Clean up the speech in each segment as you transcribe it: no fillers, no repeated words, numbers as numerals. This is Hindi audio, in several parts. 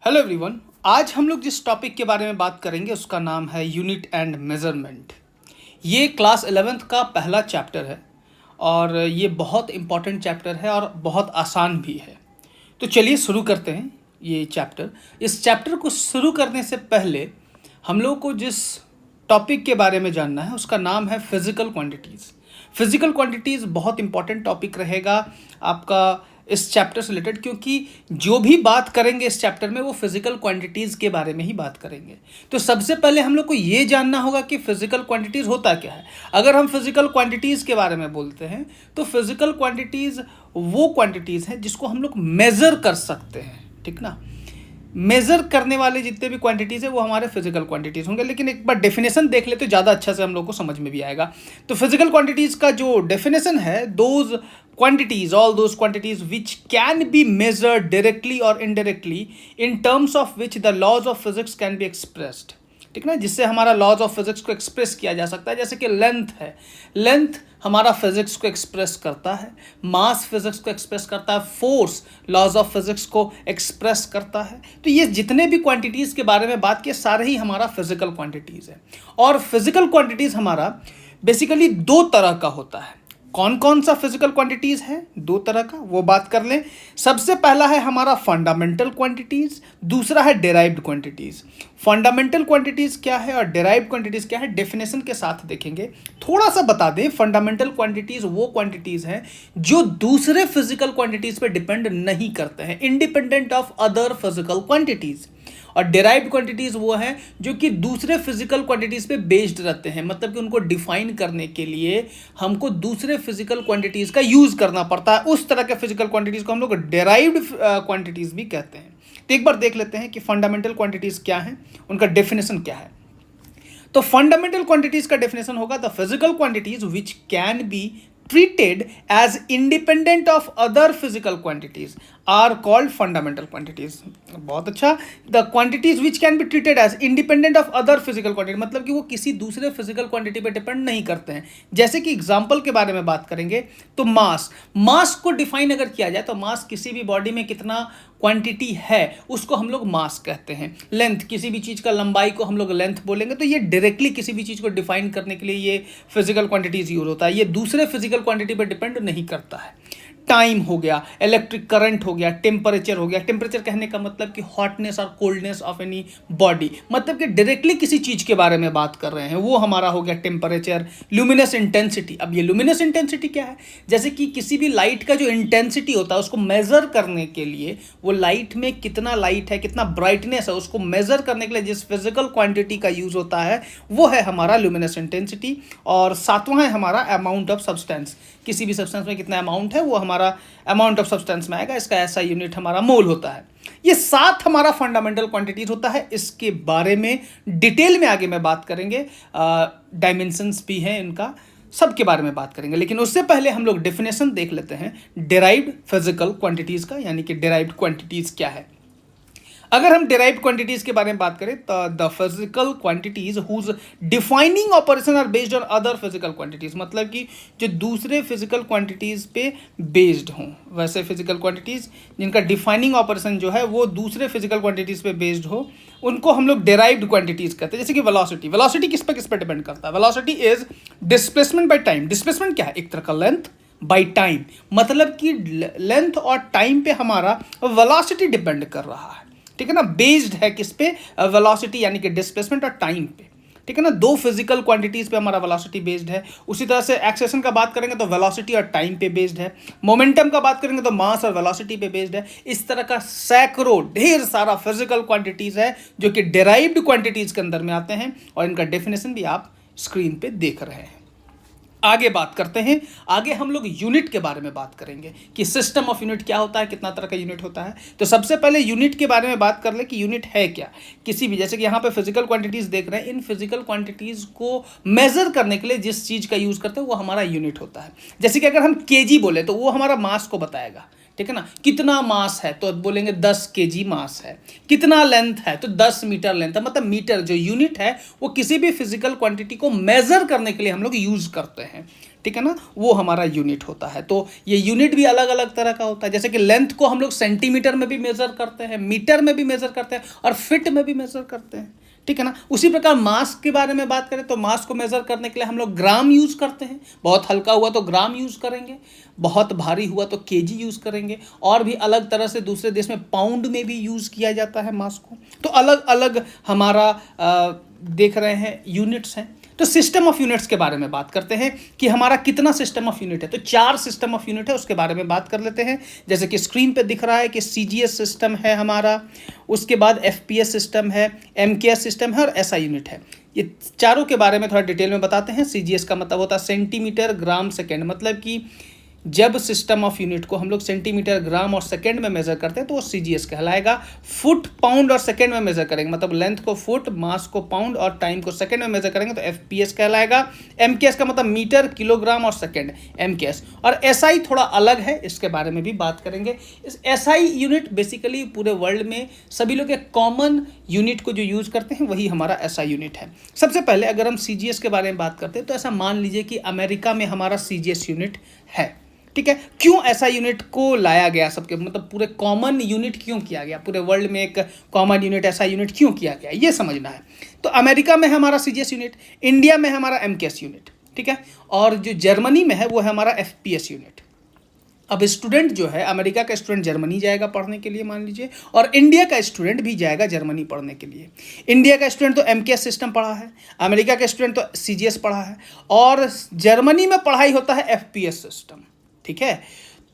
Hello everyone. आज हम लोग जिस टॉपिक के बारे में बात करेंगे उसका नाम है यूनिट एंड मेजरमेंट। ये क्लास 11th का पहला चैप्टर है और ये बहुत इम्पॉर्टेंट चैप्टर है और बहुत आसान भी है। तो चलिए शुरू करते हैं ये चैप्टर। इस चैप्टर को शुरू करने से पहले हम लोग को जिस टॉपिक के बारे में जानना है उसका नाम है फिजिकल क्वांटिटीज़। फिजिकल क्वांटिटीज़ बहुत इंपॉर्टेंट टॉपिक रहेगा आपका इस चैप्टर से रिलेटेड, क्योंकि जो भी बात करेंगे इस चैप्टर में वो फिजिकल क्वांटिटीज़ के बारे में ही बात करेंगे। तो सबसे पहले हम लोग को ये जानना होगा कि फिजिकल क्वांटिटीज़ होता क्या है। अगर हम फिजिकल क्वांटिटीज़ के बारे में बोलते हैं तो फिजिकल क्वांटिटीज़ वो क्वांटिटीज़ हैं जिसको हम लोग मेज़र कर सकते हैं, ठीक ना। मेज़र करने वाले जितने भी क्वांटिटीज़ है वो हमारे फिजिकल क्वांटिटीज़ होंगे। लेकिन एक बार डेफिनेशन देख ले तो ज़्यादा अच्छा से हम लोग को समझ में भी आएगा। तो फिजिकल क्वांटिटीज़ का जो डेफिनेशन है, those quantities, all those quantities which can be measured directly or indirectly in terms of which the laws of physics can be expressed, ठीक ना, जिससे हमारा लॉज ऑफ फिजिक्स को एक्सप्रेस किया जा सकता है। जैसे कि लेंथ है, लेंथ हमारा फिजिक्स को एक्सप्रेस करता है, मास फिजिक्स को एक्सप्रेस करता है, फोर्स लॉज ऑफ फिजिक्स को एक्सप्रेस करता है। तो ये जितने भी क्वांटिटीज़ के बारे में बात किए सारे ही हमारा फिजिकल क्वांटिटीज़ है। और फिजिकल क्वांटिटीज़ हमारा बेसिकली दो तरह का होता है। कौन कौन सा फिजिकल क्वांटिटीज़ है? दो तरह का, वो बात कर लें। सबसे पहला है हमारा फंडामेंटल क्वांटिटीज़, दूसरा है डेराइव्ड क्वांटिटीज़। फंडामेंटल क्वांटिटीज़ क्या है और डेराइव्ड क्वांटिटीज़ क्या है, डेफिनेशन के साथ देखेंगे। थोड़ा सा बता दें, फंडामेंटल क्वांटिटीज़ वो क्वांटिटीज़ हैं जो दूसरे फिजिकल क्वांटिटीज़ पे डिपेंड नहीं करते हैं, independent of other physical quantities. और डेराइव्ड क्वांटिटीज़ वो हैं जो कि दूसरे फिजिकल क्वांटिटीज़ पे बेस्ड रहते हैं, मतलब कि उनको डिफाइन करने के लिए हमको दूसरे फिजिकल क्वांटिटीज़ का यूज़ करना पड़ता है। उस तरह के फिजिकल क्वांटिटीज़ को हम लोग डेराइव्ड क्वांटिटीज़ भी कहते हैं। तो एक बार देख लेते हैं कि फंडामेंटल क्वांटिटीज़ क्या हैं, उनका डेफिनेशन क्या है। तो फंडामेंटल क्वांटिटीज़ का डेफिनेशन होगा the physical quantities which can be treated as independent of other physical quantities are called fundamental quantities। बहुत अच्छा। the quantities which can be treated as independent of other physical quantity, मतलब कि वो किसी दूसरे फिजिकल क्वांटिटी पे डिपेंड नहीं करते हैं। जैसे कि एग्जांपल के बारे में बात करेंगे तो मास को डिफाइन अगर किया जाए तो मास किसी भी बॉडी में कितना क्वांटिटी है उसको हम लोग मास कहते हैं। लेंथ, किसी भी चीज़ का लंबाई को हम लोग लेंथ बोलेंगे। तो ये डायरेक्टली किसी भी चीज़ को डिफाइन करने के लिए ये फिजिकल क्वांटिटीज़ यूज होता है, ये दूसरे फिजिकल क्वांटिटी पर डिपेंड नहीं करता है। टाइम हो गया, इलेक्ट्रिक करंट हो गया, टेम्परेचर हो गया। टेम्परेचर कहने का मतलब कि हॉटनेस और कोल्डनेस ऑफ एनी बॉडी, मतलब कि डायरेक्टली किसी चीज़ के बारे में बात कर रहे हैं, वो हमारा हो गया टेम्परेचर। ल्यूमिनस इंटेंसिटी, अब ये ल्यूमिनस इंटेंसिटी क्या है, जैसे कि किसी भी लाइट का जो इंटेंसिटी होता है उसको मेज़र करने के लिए, वो लाइट में कितना लाइट है, कितना ब्राइटनेस है, उसको मेज़र करने के लिए जिस फिजिकल क्वांटिटी का यूज़ होता है वो है हमारा ल्यूमिनस इंटेंसिटी। और सातवां है हमारा अमाउंट ऑफ सब्सटेंस, किसी भी सब्सटेंस में कितना अमाउंट है वो हमारा अमाउंट ऑफ सब्सटेंस में आएगा, इसका ऐसा यूनिट हमारा मोल होता है। ये 7 हमारा फंडामेंटल क्वांटिटीज होता है। इसके बारे में डिटेल में आगे में बात करेंगे, डायमेंशंस भी हैं इनका, सब के बारे में बात करेंगे। लेकिन उससे पहले हम लोग डेफिनेशन देख लेते हैं डेराइव्ड फिजिकल क्वांटिटीज का, यानी कि डेराइव्ड क्वांटिटीज क्या है। अगर हम डेराइव्ड क्वांटिटीज के बारे में बात करें तो the physical quantities whose defining operation are based on other physical quantities, मतलब कि जो दूसरे फिजिकल क्वांटिटीज पे बेस्ड हों, वैसे फिजिकल क्वांटिटीज जिनका डिफाइनिंग ऑपरेशन जो है वो दूसरे फिजिकल क्वांटिटीज पे बेस्ड हो, उनको हम लोग डेराइव्ड क्वांटिटीज कहते हैं। जैसे कि वेलोसिटी, वेलोसिटी किस पे डिपेंड करता है? Velocity is displacement by time. Displacement क्या है? एक तरह का लेंथ बाई टाइम, मतलब कि लेंथ और टाइम पे हमारा वेलोसिटी डिपेंड कर रहा है, ठीक है ना। बेस्ड है किस पे? वेलोसिटी, यानी कि डिस्प्लेसमेंट और टाइम पे, ठीक है ना। दो फिजिकल क्वांटिटीज पे हमारा वेलोसिटी बेस्ड है। उसी तरह से एक्सेलेरेशन का बात करेंगे तो वेलोसिटी और टाइम पे बेस्ड है। मोमेंटम का बात करेंगे तो मास और वेलोसिटी पे बेस्ड है। इस तरह का सैकड़ों ढेर सारा फिजिकल क्वांटिटीज है जो कि डेराइव्ड क्वांटिटीज के अंदर में आते हैं, और इनका डेफिनेशन भी आप स्क्रीन पे देख रहे हैं। आगे बात करते हैं, आगे हम लोग यूनिट के बारे में बात करेंगे कि सिस्टम ऑफ यूनिट क्या होता है, कितना तरह का यूनिट होता है। तो सबसे पहले यूनिट के बारे में बात कर ले कि यूनिट है क्या। किसी भी, जैसे कि यहाँ पे फिजिकल क्वांटिटीज देख रहे हैं, इन फिजिकल क्वांटिटीज को मेजर करने के लिए जिस चीज़ का यूज़ करते हैं वो हमारा यूनिट होता है। जैसे कि अगर हम केजी बोले तो वो हमारा मास को बताएगा, ठीक है ना। कितना मास है तो बोलेंगे 10 केजी मास है। कितना लेंथ है तो 10 मीटर लेंथ है। मतलब मीटर जो यूनिट है वो किसी भी फिजिकल क्वांटिटी को मेजर करने के लिए हम लोग यूज करते हैं, ठीक है ना, वो हमारा यूनिट होता है। तो ये यूनिट भी अलग अलग तरह का होता है, जैसे कि लेंथ को हम लोग सेंटीमीटर में भी मेजर करते हैं, मीटर में भी मेजर करते हैं और फिट में भी मेजर करते हैं, ठीक है ना। उसी प्रकार मास के बारे में बात करें तो मास को मेजर करने के लिए हम लोग ग्राम यूज करते हैं, बहुत हल्का हुआ तो ग्राम यूज करेंगे, बहुत भारी हुआ तो केजी यूज करेंगे, और भी अलग तरह से दूसरे देश में पाउंड में भी यूज किया जाता है मास को। तो अलग अलग हमारा देख रहे हैं यूनिट्स हैं। तो सिस्टम ऑफ यूनिट्स के बारे में बात करते हैं कि हमारा कितना सिस्टम ऑफ यूनिट है। तो 4 सिस्टम ऑफ यूनिट है, उसके बारे में बात कर लेते हैं। जैसे कि स्क्रीन पे दिख रहा है कि सीजीएस सिस्टम है हमारा, उसके बाद एफपीएस सिस्टम है, एमकेएस सिस्टम है और एसआई यूनिट है। ये चारों के बारे में थोड़ा डिटेल में बताते हैं। सीजीएस का मतलब होता है सेंटीमीटर ग्राम सेकेंड, मतलब कि जब सिस्टम ऑफ यूनिट को हम लोग सेंटीमीटर ग्राम और सेकंड में मेजर करते हैं तो वो सीजीएस कहलाएगा। फुट पाउंड और सेकंड में मेजर करेंगे, मतलब लेंथ को फुट, मास को पाउंड और टाइम को सेकंड में मेजर करेंगे तो एफपीएस कहलाएगा। एमकेएस का मतलब मीटर, किलोग्राम और सेकंड, एमकेएस। और एसआई थोड़ा अलग है, इसके बारे में भी बात करेंगे। इस एसआई यूनिट बेसिकली पूरे वर्ल्ड में सभी लोग एक कॉमन यूनिट को जो यूज करते हैं वही हमारा एसआई यूनिट है। सबसे पहले अगर हम सीजीएस के बारे में बात करते हैं तो ऐसा मान लीजिए कि अमेरिका में हमारा सीजीएस यूनिट है, ठीक है। क्यों ऐसा यूनिट को लाया गया सबके, मतलब पूरे कॉमन यूनिट क्यों किया गया, पूरे वर्ल्ड में एक कॉमन यूनिट ऐसा यूनिट क्यों किया गया, ये समझना है। तो अमेरिका में हमारा सीजीएस यूनिट, इंडिया में हमारा एमकेएस यूनिट, ठीक है, और जो जर्मनी में है वो है हमारा एफपीएस यूनिट। अब स्टूडेंट जो है, अमेरिका का स्टूडेंट जर्मनी जाएगा पढ़ने के लिए मान लीजिए, और इंडिया का स्टूडेंट भी जाएगा जर्मनी पढ़ने के लिए। इंडिया का स्टूडेंट तो एमकेएस सिस्टम पढ़ा है, अमेरिका का स्टूडेंट तो सीजीएस पढ़ा है, और जर्मनी में पढ़ाई होता है एफपीएस सिस्टम, ठीक है।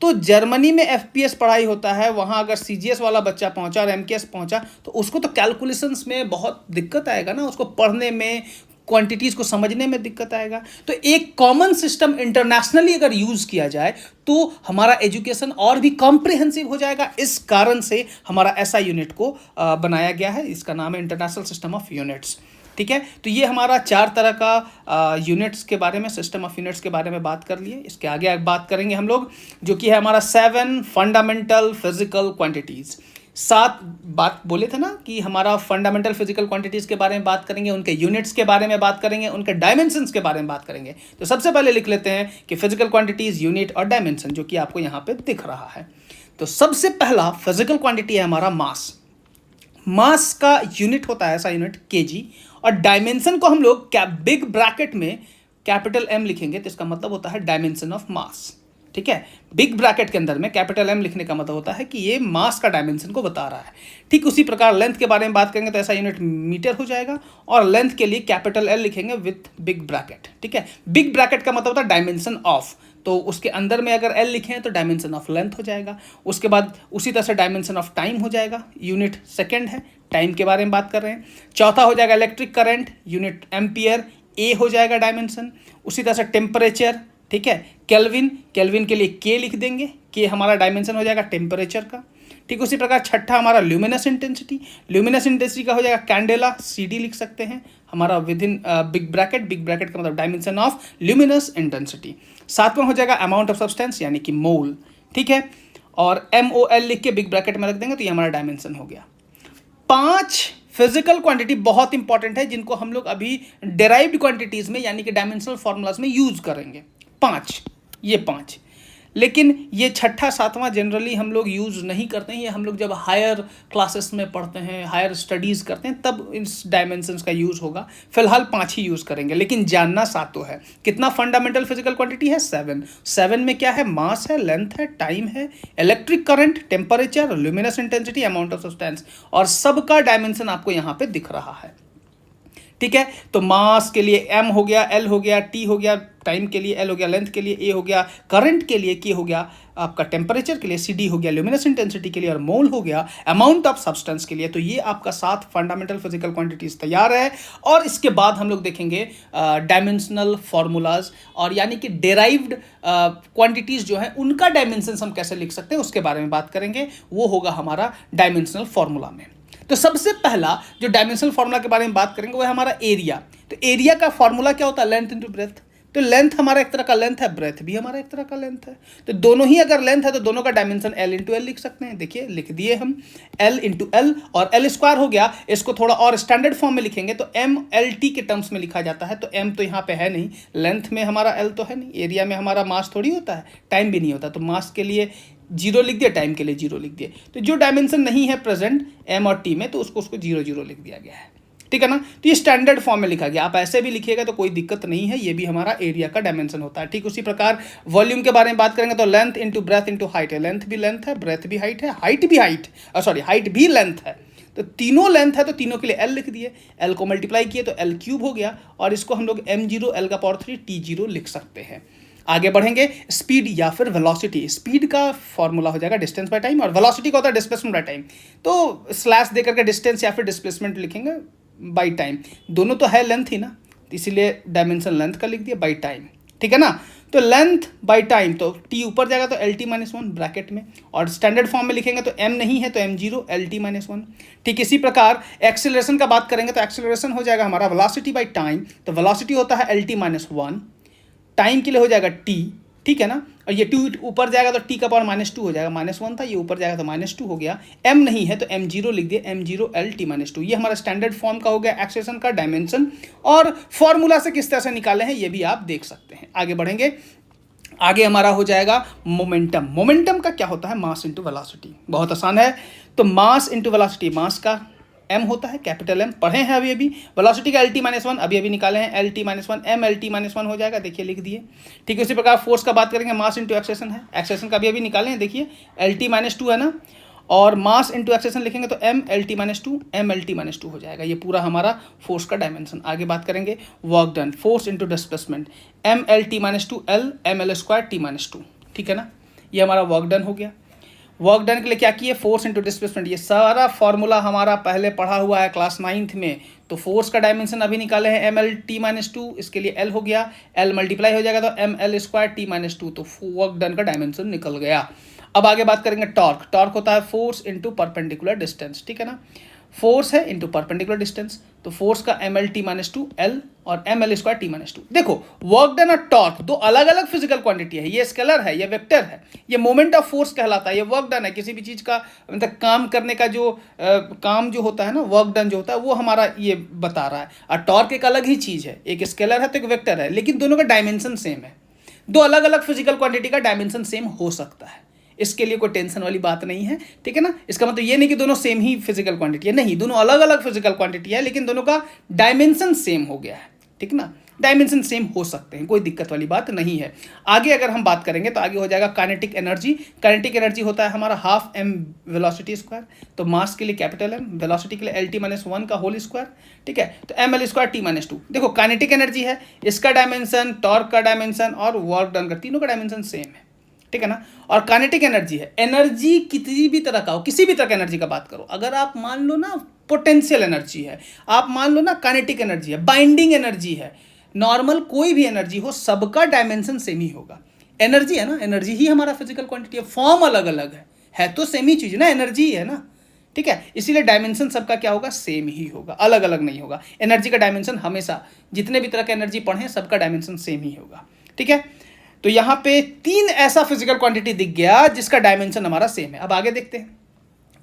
तो जर्मनी में एफपीएस पढ़ाई होता है, वहाँ अगर सीजीएस वाला बच्चा पहुँचा और एमकेएस पहुँचा तो उसको तो कैलकुलेशंस में बहुत दिक्कत आएगा ना, उसको पढ़ने में, क्वांटिटीज़ को समझने में दिक्कत आएगा। तो एक कॉमन सिस्टम इंटरनेशनली अगर यूज़ किया जाए तो हमारा एजुकेशन और भी कॉम्प्रिहेंसिव हो जाएगा। इस कारण से हमारा ऐसा यूनिट को बनाया गया है, इसका नाम है इंटरनेशनल सिस्टम ऑफ यूनिट्स, ठीक है। तो ये हमारा 4 तरह का यूनिट्स के बारे में, सिस्टम ऑफ यूनिट्स के बारे में बात कर लिए। इसके आगे बात करेंगे हम लोग जो कि है हमारा 7 फंडामेंटल फिजिकल क्वांटिटीज़। 7 बात बोले थे ना कि हमारा फंडामेंटल फिजिकल क्वांटिटीज़ के बारे में बात करेंगे, उनके यूनिट्स के बारे में बात करेंगे, उनके डायमेंशंस के बारे में बात करेंगे। तो सबसे पहले लिख लेते हैं कि फिजिकल क्वांटिटीज़, यूनिट और डायमेंशन, जो कि आपको यहाँ पे दिख रहा है। तो सबसे पहला फिजिकल क्वांटिटी है हमारा मास। मास का यूनिट होता है ऐसा यूनिट केजी, और डायमेंशन को हम लोग बिग ब्रैकेट में कैपिटल एम लिखेंगे तो इसका मतलब होता है डायमेंशन ऑफ मास, ठीक है। बिग ब्रैकेट के अंदर में कैपिटल एम लिखने का मतलब होता है कि ये मास का डायमेंशन को बता रहा है। ठीक उसी प्रकार लेंथ के बारे में बात करेंगे तो ऐसा यूनिट मीटर हो जाएगा, और लेंथ के लिए कैपिटल एल लिखेंगे विथ बिग ब्रैकेट, ठीक है। बिग ब्रैकेट का मतलब होता है डायमेंशन ऑफ, तो उसके अंदर में अगर एल लिखें तो डायमेंशन ऑफ लेंथ हो जाएगा। उसके बाद उसी तरह से डायमेंशन ऑफ टाइम हो जाएगा, यूनिट सेकेंड है, टाइम के बारे में बात कर रहे हैं। चौथा हो जाएगा इलेक्ट्रिक करंट, यूनिट एम्पियर, ए हो जाएगा डायमेंशन। उसी तरह से टेम्परेचर, ठीक है, केल्विन, केल्विन के लिए के लिख देंगे, के हमारा डायमेंशन हो जाएगा टेम्परेचर का। ठीक उसी प्रकार छठा हमारा ल्यूमिनस इंटेंसिटी, ल्यूमिनस इंटेंसिटी का हो जाएगा कैंडेला, CD लिख सकते हैं हमारा with in big bracket, big bracket का मतलब डायमेंशन ऑफ ल्यूमिनस इंटेंसिटी। सातवां हो जाएगा अमाउंट ऑफ सब्सटेंस यानी कि मोल, ठीक है, और MOL लिख के बिग ब्रैकेट में रख देंगे तो ये हमारा डायमेंशन हो गया। 5 फिजिकल क्वांटिटी बहुत इंपॉर्टेंट है जिनको हम लोग अभी डेराइव्ड क्वांटिटीज में यानी कि डायमेंशनल फॉर्मूलाज में यूज करेंगे। 5, ये 5, लेकिन ये छठा सातवां जनरली हम लोग यूज़ नहीं करते हैं। ये हम लोग जब हायर क्लासेस में पढ़ते हैं, हायर स्टडीज़ करते हैं, तब इस डायमेंशंस का यूज़ होगा। फिलहाल 5 ही यूज़ करेंगे, लेकिन जानना 7 है। कितना फंडामेंटल फिजिकल क्वांटिटी है? 7 में क्या है? मास है, लेंथ है, टाइम है, electric current, temperature, luminous intensity, amount of substance, और सबका डायमेंशन आपको यहाँ पे दिख रहा है, ठीक है। तो मास के लिए M हो गया, L हो गया, T हो गया, टाइम के लिए L हो गया, लेंथ के लिए A हो गया, करंट के लिए K हो गया, आपका टेम्परेचर के लिए CD हो गया, ल्यूमिनस इंटेंसिटी के लिए, और मोल हो गया अमाउंट ऑफ सब्सटेंस के लिए। तो ये आपका 7 फंडामेंटल फिजिकल क्वांटिटीज तैयार है। और इसके बाद हम लोग देखेंगे डायमेंशनल फार्मूलाज, और यानी कि डेराइव्ड क्वांटिटीज जो है उनका डायमेंशन हम कैसे लिख सकते हैं उसके बारे में बात करेंगे। वो होगा हमारा डायमेंशनल फार्मूला में। तो सबसे पहला जो डायमेंशनल फार्मूला के बारे में बात करेंगे वो है हमारा एरिया। तो एरिया का फार्मूला क्या होता है? Length into breadth. तो लेंथ हमारा एक तरह का लेंथ है, ब्रेथ भी हमारा एक तरह का लेंथ है। तो दोनों ही अगर लेंथ है तो दोनों का डायमेंशन L इंटू एल लिख सकते हैं। देखिए लिख दिए हम L इंटू एल, और L स्क्वायर हो गया। इसको थोड़ा और स्टैंडर्ड फॉर्म में लिखेंगे तो MLT के टर्म्स में लिखा जाता है। तो M तो यहाँ पे है नहीं, लेंथ में हमारा L तो है नहीं, एरिया में हमारा मास थोड़ी होता है, टाइम भी नहीं होता। तो मास के लिए 0 लिख दिया, टाइम के लिए 0 लिख दिए। तो जो डायमेंशन नहीं है प्रेजेंट M और T में तो उसको 0 लिख दिया गया है, ठीक है ना। तो ये स्टैंडर्ड फॉर्म में लिखा गया, आप ऐसे भी लिखिएगा तो कोई दिक्कत नहीं है, ये भी हमारा एरिया का डायमेंशन होता है। ठीक उसी प्रकार वॉल्यूम के बारे में बात करेंगे तो length into breadth into height है। लेंथ भी लेंथ है, ब्रेथ भी हाइट है, हाइट भी लेंथ है। तो तीनों लेंथ है तो तीनों के लिए L लिख दिए, L को मल्टीप्लाई किए तो L क्यूब हो गया, और इसको हम लोग m0 L का पावर 3 T0 लिख सकते हैं। आगे बढ़ेंगे, स्पीड या फिर वेलोसिटी। स्पीड का फॉर्मूला हो जाएगा डिस्टेंस बाय टाइम, और वेलोसिटी का होता है डिस्प्लेसमेंट बाय टाइम। तो स्लैश दे करके डिस्टेंस या फिर डिस्प्लेसमेंट लिखेंगे बाय टाइम, दोनों तो है लेंथ ही ना, इसीलिए डायमेंशन लेंथ का लिख दिया बाय टाइम, ठीक है ना। तो लेंथ बाय टाइम, तो t ऊपर जाएगा तो LT-1 ब्रैकेट में, और स्टैंडर्ड फॉर्म में लिखेंगे तो m नहीं है तो m0 LT-1। ठीक इसी प्रकार एक्सेलरेशन का बात करेंगे तो एक्सेलरेशन हो जाएगा हमारा वेलोसिटी बाय टाइम। तो वेलोसिटी होता है LT-1, टाइम के लिए हो जाएगा t, ठीक है ना। और ये 2 ऊपर जाएगा तो t का पावर -2 हो जाएगा, -1 था, ये ऊपर जाएगा तो -2 हो गया। m नहीं है तो m0 लिख दिए, m0 LT-2। ये हमारा स्टैंडर्ड फॉर्म का हो गया एक्सेलरेशन का डायमेंशन, और फॉर्मूला से किस तरह से निकाले हैं ये भी आप देख सकते हैं। आगे बढ़ेंगे, आगे हमारा हो जाएगा मोमेंटम। मोमेंटम का क्या होता है, मास इंटू वेलोसिटी। बहुत आसान है, तो मास इंटू वेलोसिटी, मास का m होता है, कैपिटल M पढ़े हैं अभी। वेलोसिटी का LT-1 अभी निकाले हैं, LT-1 MLT-1 हो जाएगा, देखिए लिख दिए। ठीक है, उसी प्रकार फोर्स का बात करेंगे, मास इंटू एक्सेलरेशन है, एक्सेलरेशन का अभी निकाले हैं, देखिए LT-2 है ना, और मास इंटू एक्सेलरेशन लिखेंगे तो MLT-2 MLT-2 हो जाएगा। ये पूरा हमारा फोर्स का डायमेंशन। आगे बात करेंगे work done, force into displacement, MLT-2 L ML² T-2, ठीक है ना। ये हमारा वर्क डन हो गया। वर्क डन के लिए क्या किए, फोर्स इंटू डिस्प्लेसमेंट, ये सारा फॉर्मूला हमारा पहले पढ़ा हुआ है क्लास 9th में। तो फोर्स का डायमेंशन अभी निकाले हैं MLT-2, इसके लिए L हो गया, L मल्टीप्लाई हो जाएगा तो ML² T-2, तो वर्क डन का डायमेंशन निकल गया। अब आगे बात करेंगे टॉर्क। टॉर्क होता है फोर्स इंटू परपेंडिकुलर डिस्टेंस, ठीक है ना। फोर्स है इंटू परपेंडिकुलर डिस्टेंस, तो फोर्स का MLT-2 L और ML² T-2। देखो वर्क डन और टॉर्क दो अलग अलग फिजिकल क्वांटिटी है, ये स्केलर है, ये वेक्टर है, ये मोमेंट ऑफ फोर्स कहलाता है, ये वर्क डन है। किसी भी चीज़ का मतलब काम करने का जो काम जो होता है ना, वर्क डन जो होता है वो हमारा ये बता रहा है। और टॉर्क एक अलग ही चीज़ है, एक स्केलर है तो एक वेक्टर है, लेकिन दोनों का डायमेंशन सेम है। दो अलग अलग फिजिकल क्वांटिटी का डायमेंशन सेम हो सकता है, इसके लिए कोई टेंशन वाली बात नहीं है, ठीक है ना। इसका मतलब ये नहीं कि दोनों सेम ही फिजिकल क्वांटिटी है, नहीं, दोनों अलग अलग फिजिकल क्वांटिटी है, लेकिन दोनों का डायमेंशन सेम हो गया है, ठीक ना। डायमेंशन सेम हो सकते हैं, कोई दिक्कत वाली बात नहीं है। आगे अगर हम बात करेंगे तो आगे हो जाएगा काइनेटिक एनर्जी। काइनेटिक एनर्जी होता है हमारा हाफ m वेलोसिटी स्क्वायर, तो मास के लिए कैपिटल M, वेलोसिटी के लिए LT-1 का होल स्क्वायर, ठीक है। तो ML² T-2। देखो काइनेटिक एनर्जी है, इसका डायमेंशन, टॉर्क का डायमेंशन और वर्क डन का, तीनों का डायमेंशन सेम है, ठीक है ना। और काइनेटिक एनर्जी है, एनर्जी किसी भी तरह का हो, किसी भी तरह की एनर्जी का बात करो, अगर आप मान लो ना पोटेंशियल एनर्जी है, आप मान लो ना काइनेटिक एनर्जी है, बाइंडिंग एनर्जी है, नॉर्मल कोई भी एनर्जी हो, सबका डायमेंशन सेम ही होगा। एनर्जी है ना, एनर्जी ही हमारा फिजिकल क्वांटिटी है, फॉर्म अलग अलग है तो सेम ही चीज़ ना, एनर्जी है ना, ठीक है। इसीलिए डायमेंशन सबका क्या होगा, सेम ही होगा, अलग अलग नहीं होगा। एनर्जी का डायमेंशन हमेशा, जितने भी तरह का एनर्जी पढ़ें, सबका डायमेंशन सेम ही होगा, ठीक है। तो यहाँ पे 3 ऐसा फिजिकल क्वांटिटी दिख गया जिसका डायमेंशन हमारा सेम है। अब आगे देखते हैं,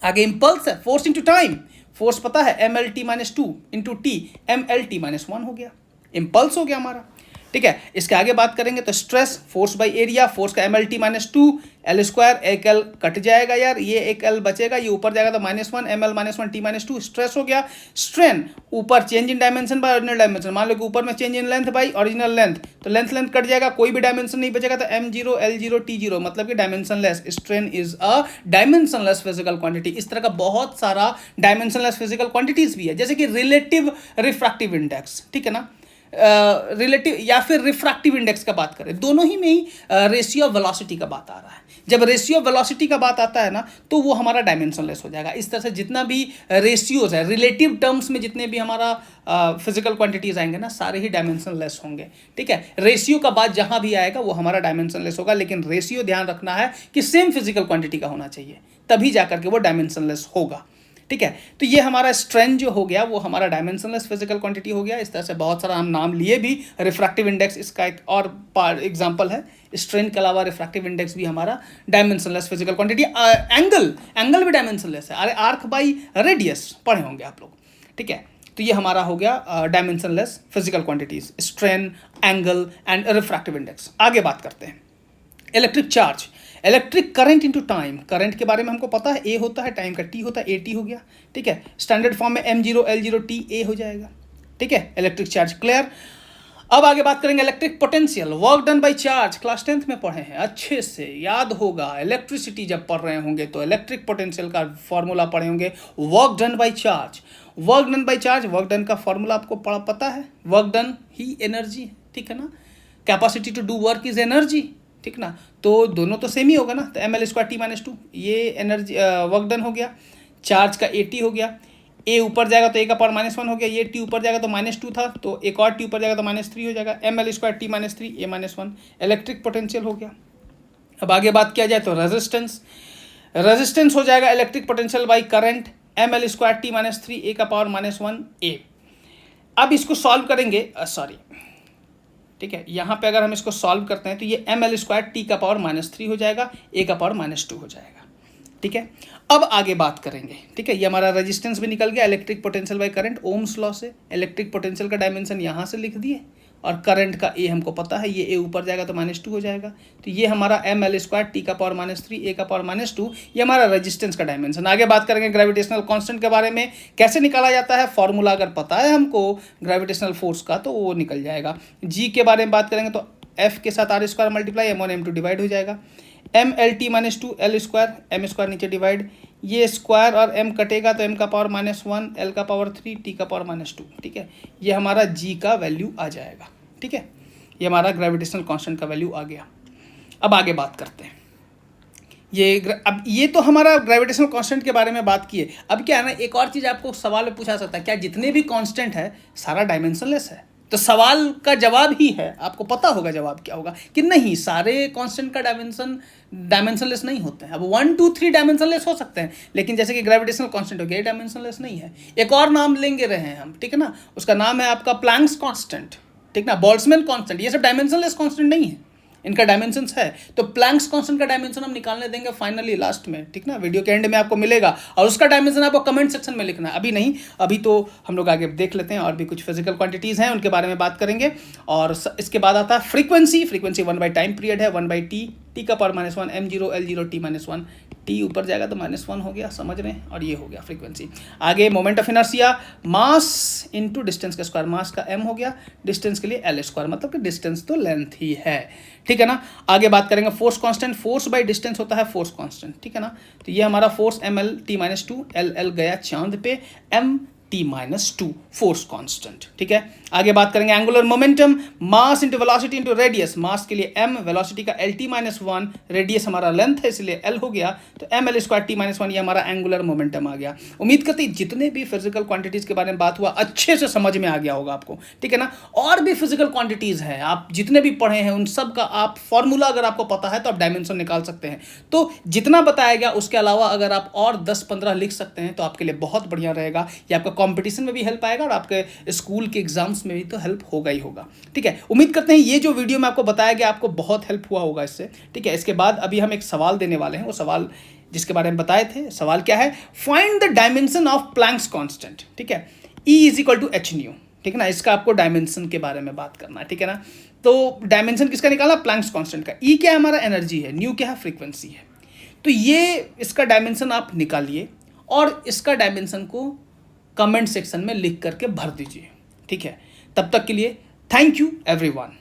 आगे इंपल्स है, फोर्स इंटू टाइम। फोर्स पता है MLT-2 इंटू T, MLT-1 हो गया, इंपल्स हो गया हमारा, ठीक है। इसके आगे बात करेंगे तो stress, force by area, force का MLT-2 L², एक L कट जाएगा यार, ये एक L बचेगा, ये ऊपर जाएगा तो -1 ML-1 T-2, स्ट्रेस हो गया। स्ट्रेन, ऊपर change in dimension by original dimension, मान लो कि ऊपर में change in length by original length, तो लेंथ कट जाएगा, कोई भी डायमेंशन नहीं बचेगा, तो M0 L0 T0, मतलब कि dimensionless. Strain is a dimensionless physical quantity. इस तरह का बहुत सारा डायमेंशनलेस फिजिकल क्वांटिटीज भी है, जैसे कि रिलेटिव रिफ्रैक्टिव इंडेक्स, ठीक है ना, रिलेटिव या फिर रिफ्रैक्टिव इंडेक्स का बात करें, दोनों ही में ही रेशियो ऑफ वेलोसिटी का बात आ रहा है। जब रेशियो ऑफ वेलोसिटी का बात आता है ना, तो वो हमारा डायमेंशनलेस हो जाएगा। इस तरह से जितना भी रेशियोज है, रिलेटिव टर्म्स में जितने भी हमारा फिजिकल क्वांटिटीज आएंगे ना, सारे ही डायमेंशनलेस होंगे, ठीक है। रेशियो का बात जहां भी आएगा वो हमारा डायमेंशनलेस होगा, लेकिन रेशियो ध्यान रखना है कि सेम फिजिकल क्वांटिटी का होना चाहिए, तभी जाकर के वो डायमेंशनलेस होगा, ठीक है। तो ये हमारा स्ट्रेन जो हो गया वो हमारा डायमेंशनलेस फिजिकल क्वांटिटी हो गया। इस तरह से बहुत सारा हम नाम लिए भी। रिफ्रैक्टिव इंडेक्स इसका एक और एग्जांपल है। स्ट्रेन के अलावा रिफ्रैक्टिव इंडेक्स भी हमारा डायमेंशनलेस फिजिकल क्वांटिटी। एंगल भी डायमेंशनलेस है। अरे आर्क बाई रेडियस पढ़े होंगे आप लोग, ठीक है। तो ये हमारा हो गया dimensionless physical quantities, strain, angle and refractive index. आगे बात करते हैं electric charge, electric current into time. Current के बारे में हमको पता है, ए होता है, टाइम का टी होता है, ए टी हो गया, ठीक है। स्टैंडर्ड फॉर्म में m0 L0 t a हो जाएगा, ठीक है। Electric charge clear. अब आगे बात करेंगे electric potential, work done by charge. Class 10th में पढ़े हैं, अच्छे से याद होगा। इलेक्ट्रिसिटी जब पढ़ रहे होंगे तो इलेक्ट्रिक पोटेंशियल का फॉर्मूला पढ़े होंगे, work done by charge. Work done by charge, work done का फॉर्मूला आपको पता है, वर्क डन ही एनर्जी, ठीक है ना। Capacity to do work is energy, ठीक ना। तो दोनों तो सेम ही होगा ना। तो ml² t-2 ये एनर्जी वर्क डन हो गया। चार्ज का at हो गया, a ऊपर जाएगा तो a का पावर -1 हो गया, ये t ऊपर जाएगा तो -2 था, तो एक और t ऊपर जाएगा तो -3 हो जाएगा। ml² t-3 a-1 electric potential हो गया। अब आगे बात किया जाए तो रेजिस्टेंस, रेजिस्टेंस हो जाएगा electric potential by current, ml² t-3 a का पावर -1 a। अब इसको सॉल्व करेंगे, सॉरी, ठीक है। यहाँ पे अगर हम इसको सॉल्व करते हैं तो ये ml² t का पावर -3 हो जाएगा, a का पावर -2 हो जाएगा, ठीक है। अब आगे बात करेंगे, ठीक है। ये हमारा रेजिस्टेंस भी निकल गया, electric potential by current, Ohm's law से इलेक्ट्रिक पोटेंशियल का डायमेंशन यहाँ से लिख दिए, और करंट का ए हमको पता है, ये ए ऊपर जाएगा तो -2 हो जाएगा। तो ये हमारा ml² t का पावर -3 a का पावर -2, ये हमारा रेजिस्टेंस का डायमेंशन। आगे बात करेंगे ग्रेविटेशनल कांस्टेंट के बारे में, कैसे निकाला जाता है। फॉर्मूला अगर पता है हमको ग्रेविटेशनल फोर्स का तो वो निकल जाएगा। जी के बारे में बात करेंगे तो f के साथ r² multiply m1 m2 divide हो जाएगा, mlt-2 l² m² नीचे डिवाइड, ये स्क्वायर और m कटेगा तो m का पावर -1 l का पावर 3 t का पावर -2, ठीक है। ये हमारा g का वैल्यू आ जाएगा, ठीक है। ये हमारा ग्रेविटेशनल कांस्टेंट का वैल्यू आ गया। अब आगे बात करते हैं अब ये तो हमारा ग्रेविटेशनल कांस्टेंट के बारे में बात किए। अब क्या है ना, एक और चीज़ आपको सवाल में पूछा सकता है, क्या जितने भी कांस्टेंट है सारा डायमेंशनलेस है। तो सवाल का जवाब ही है, आपको पता होगा जवाब क्या होगा, कि नहीं सारे कांस्टेंट का डायमेंशनलेस नहीं होते हैं। अब 1 2 3 डायमेंशनलेस हो सकते हैं, लेकिन जैसे कि ग्रेविटेशनल कांस्टेंट हो गया, ये डायमेंशनलेस नहीं है। एक और नाम लेंगे रहे हैं हम, ठीक है ना, उसका नाम है आपका प्लैंक्स कांस्टेंट, ठीक ना, बोल्ट्जमैन कांस्टेंट। ये सब डायमेंशनलेस कांस्टेंट नहीं है, इनका डायमेंशंस है। तो प्लैंक्स कांस्टेंट का डायमेंशन हम निकालने देंगे फाइनली लास्ट में, ठीक ना, वीडियो के एंड में आपको मिलेगा, और उसका डायमेंशन आपको कमेंट सेक्शन में लिखना है, अभी नहीं। अभी तो हम लोग आगे देख लेते हैं, और भी कुछ फिजिकल क्वांटिटीज़ हैं उनके बारे में बात करेंगे। और इसके बाद आता है frequency. Frequency 1 by time period है, 1 बाई टी का power -1 m0 L0 t-1, T ऊपर जाएगा तो -1 हो गया, समझ रहे हैं, और ये हो गया फ्रीक्वेंसी। आगे moment of inertia, mass into distance का स्क्वायर, मास का m हो गया, डिस्टेंस के लिए l², मतलब कि डिस्टेंस तो लेंथ ही है, ठीक है ना। आगे बात करेंगे force constant, force by distance होता है फोर्स कांस्टेंट, ठीक है ना। तो ये हमारा फोर्स ml-t-2, l गया चांद पे, m-t-2 फोर्स कांस्टेंट, ठीक है। आगे बात करेंगे angular momentum, mass into velocity into radius, mass के लिए m, वेलोसिटी का lt-1, रेडियस हमारा लेंथ है इसलिए l हो गया, तो ml² t-1, ये हमारा एंगुलर मोमेंटम आ गया। उम्मीद करते हैं जितने भी फिजिकल क्वांटिटीज के बारे में बात हुआ अच्छे से समझ में आ गया होगा आपको, ठीक है ना। और भी फिजिकल क्वांटिटीज हैं, आप जितने भी पढ़े हैं उन सब का आप फॉर्मूला अगर आपको पता है तो आप डायमेंशन निकाल सकते हैं। तो जितना बताया गया उसके अलावा अगर आप और 10-15 लिख सकते हैं तो आपके लिए बहुत बढ़िया रहेगा। ये आपका कंपटीशन में भी हेल्प आएगा, और आपके स्कूल के एग्जाम्स में भी तो हेल्प होगा ही होगा, ठीक है। उम्मीद करते हैं ये जो वीडियो में आपको बताया गया आपको बहुत हेल्प हुआ होगा इससे, ठीक है। इसके बाद अभी हम एक सवाल देने वाले हैं, वो सवाल जिसके बारे में बताए थे, सवाल क्या है, find the dimension of Planck's constant, ठीक है। E = h/nu, ठीक है ना, इसका आपको डायमेंशन के बारे में बात करना है, ठीक है ना। तो डायमेंशन किसका निकाला, प्लैंक्स कांस्टेंट का। E क्या है हमारा एनर्जी है, न्यू क्या है फ्रीक्वेंसी है। तो ये इसका डायमेंशन आप निकालिए और इसका डायमेंशन को कमेंट सेक्शन में लिख करके भर दीजिए, ठीक है। तब तक के लिए थैंक यू एवरीवन।